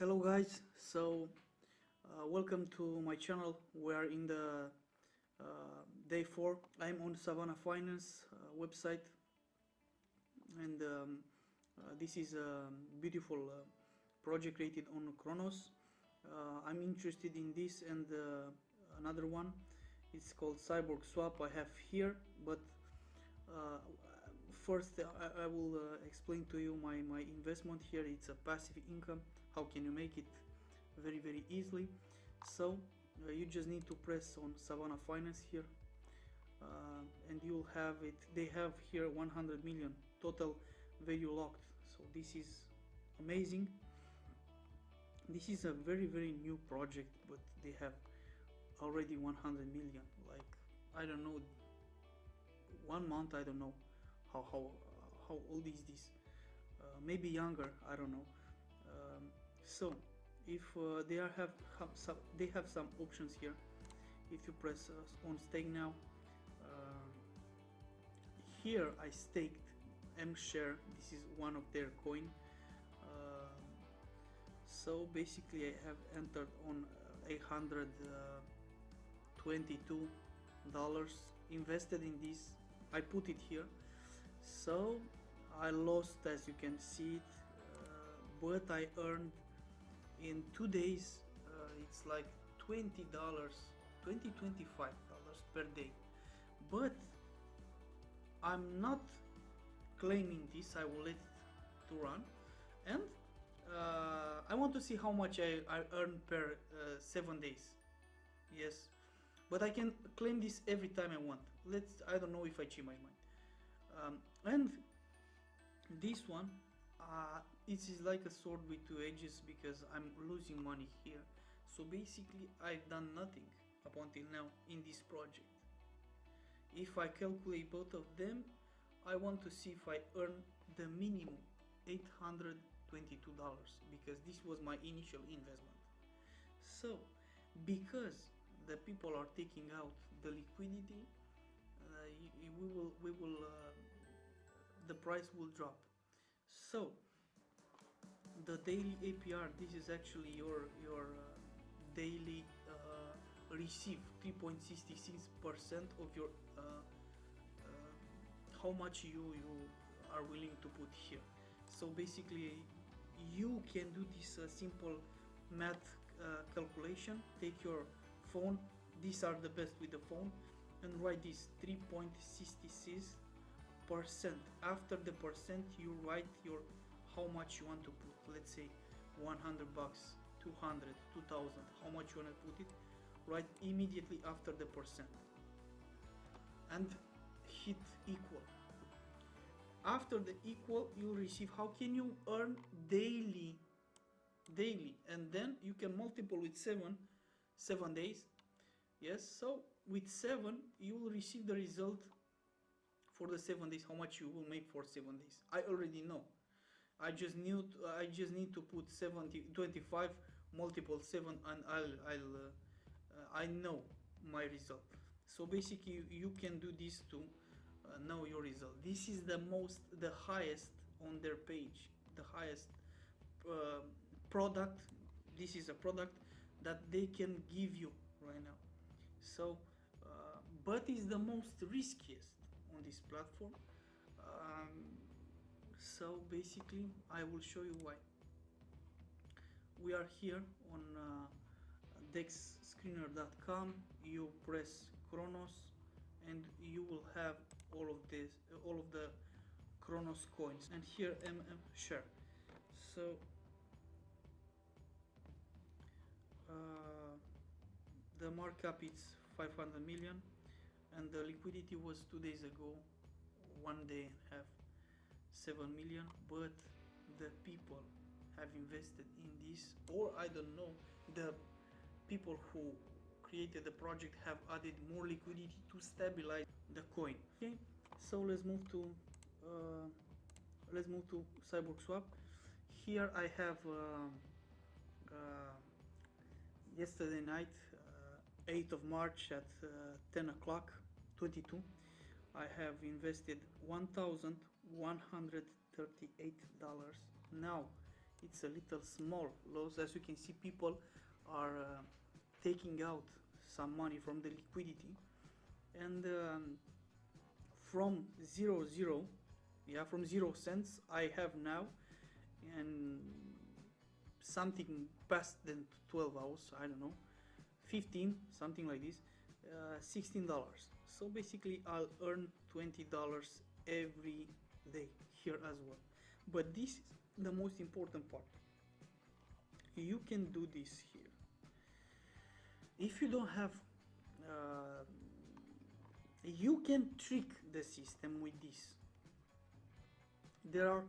Hello guys, welcome to my channel. We are in the day 4. I'm on Savannah Finance website, and this is a beautiful project created on Cronos. I'm interested in this and another one. It's called Cyborg Swap. I have here, but uh, first I will explain to you my investment here. It's a passive income. How can you make it? Very easily. So you just need to press on Savannah Finance here, and you'll have it. They have here 100 million total value locked, so this is amazing. This is a very new project, but they have already 100 million. Like, I don't know, 1 month. I don't know how old is this. Maybe younger, I don't know. So if they have some options here. If you press on stake now, here I staked M share. This is one of their coin. So basically I have entered on $822 invested in this. I put it here, so I lost, as you can see it, but I earned in 2 days. It's like $20, $25 per day. But I'm not claiming this. I will let it to run, and I want to see how much I earn per 7 days. Yes, but I can claim this every time I want. I don't know if I change my mind. And this one, it is like a sword with two edges, because I'm losing money here. So basically I've done nothing up until now in this project. If I calculate both of them, I want to see if I earn the minimum $822, because this was my initial investment. So because the people are taking out the liquidity, the price will drop. So the daily APR, this is actually your daily receive 3.66% of your how much you are willing to put here. So basically you can do this simple math calculation. Take your phone, these are the best with the phone, and write this 3.66%. After the percent, you write your how much you want to put. Let's say $100, 200, 2000, how much you want to put it. Write immediately after the percent and hit equal. After the equal, you receive. How can you earn daily? And then you can multiply with 7 days. Yes, so with 7 you will receive the result for the 7 days, how much you will make for 7 days. I already know. I just need to put 25 multiple 7, and I know my result. So basically you can do this to know your result. This is the highest on their page, the highest product. This is a product that they can give you right now. So but is the most riskiest on this platform. So basically I will show you why. We are here on dexscreener.com. You press Cronos and you will have all of the Cronos coins, and here share. So the markup is 500 million, and the liquidity was 2 days ago, 1 day and a half, 7 million. But the people have invested in this, or I don't know, the people who created the project have added more liquidity to stabilize the coin. Okay, so let's move to Cyborg Swap. Here I have yesterday night, 8th of March at 10 o'clock 22, I have invested $1,138. Now it's a little small loss. As you can see, people are taking out some money from the liquidity, and from 0 yeah, from 0 cents I have now, and something past than 12 hours, I don't know, 15, something like this, $16. So basically I'll earn $20 every day here as well. But this is the most important part. You can do this here. If you don't have, you can trick the system with this. There are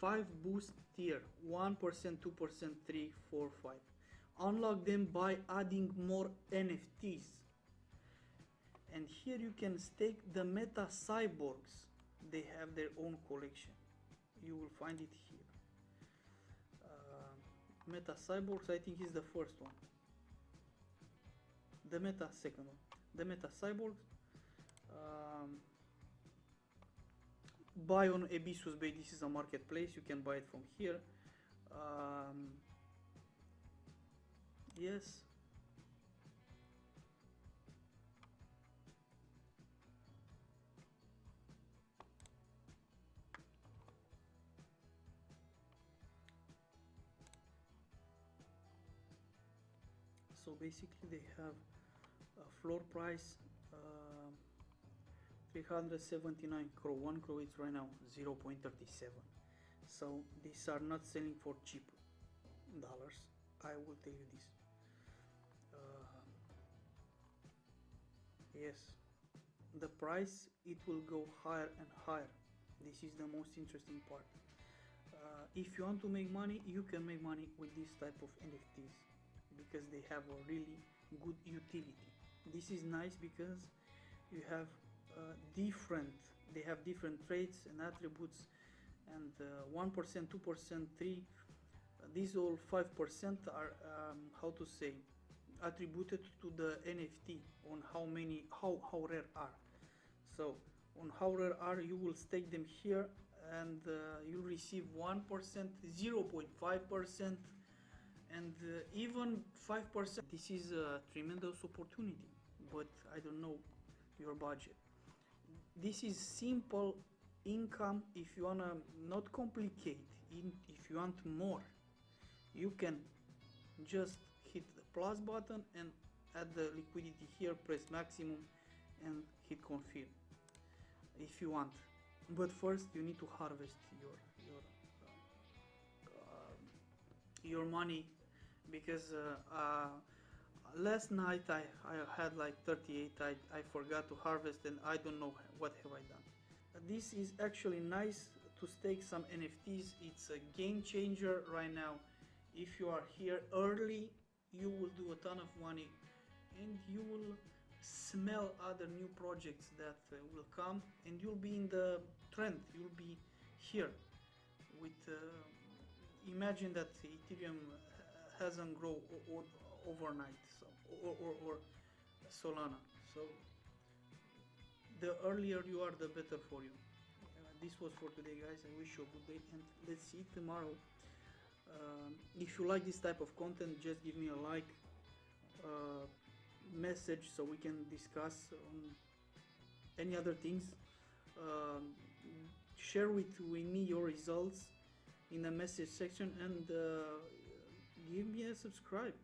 5 boost tier: 1%, 2%, 3, 4, 5. Unlock them by adding more NFTs. And here you can stake the Meta Cyborgs. They have their own collection. You will find it here. Meta Cyborgs, I think, is the first one. The Meta second one. The Meta Cyborgs. Buy on Abyssus Bay. This is a marketplace. You can buy it from here. Yes. So basically they have a floor price 379 crow. 1 crow is right now 0.37. So these are not selling for cheap dollars, I will tell you this. Yes, the price, it will go higher and higher. This is the most interesting part. If you want to make money, you can make money with this type of NFTs because they have a really good utility. This is nice because you have they have different traits and attributes, and 1%, 2%, 3, these all 5% are how to say, attributed to the NFT on how rare are. So on how rare are, you will stake them here, and you receive 1%, 0.5%, and even 5%. This is a tremendous opportunity, but I don't know your budget. This is simple income. If you wanna not complicate, if you want more, you can just hit the plus button and add the liquidity here, press maximum and hit confirm if you want. But first you need to harvest your money, because last night I had like 38. I forgot to harvest, and I don't know what have I done. This is actually nice to stake some NFTs. It's a game changer right now. If you are here early, you will do a ton of money, and you will smell other new projects that will come, and you'll be in the trend. You'll be here with imagine that Ethereum hasn't grown overnight, so or Solana. So the earlier you are, the better for you. This was for today, guys. I wish you a good day, and let's see tomorrow. If you like this type of content, just give me a like, message, so we can discuss on any other things. Share with me your results in the message section, and give me a subscribe.